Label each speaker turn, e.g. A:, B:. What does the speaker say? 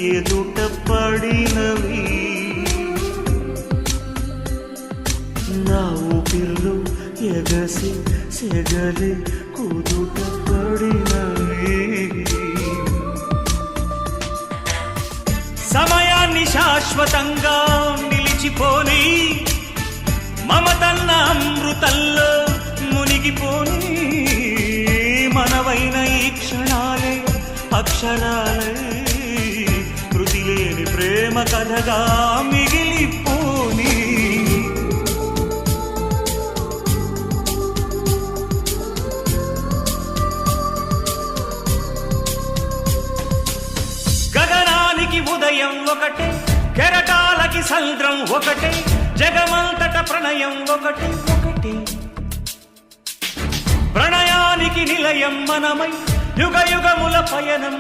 A: ఎదుట పడినవి నా ఊపిర్లు ఎగసి సెగలి కుదుట పడినవి సమయాన్ని శాశ్వతంగా నిలిచిపోని మమతన్న అమృతంలో మునిగిపోని మనవైన ఈ క్షణాలే అక్షరాలే కృతి లేని ప్రేమ కథగా మిగిలిపోని గగనానికి ఉదయం ఒకటే కెరటాలకి సంద్రం ఒకటే జగమంతట ప్రణయం ఒకటే ఒకటే ప్రణయానికి నిలయం మనమై యుగ యుగముల పయనం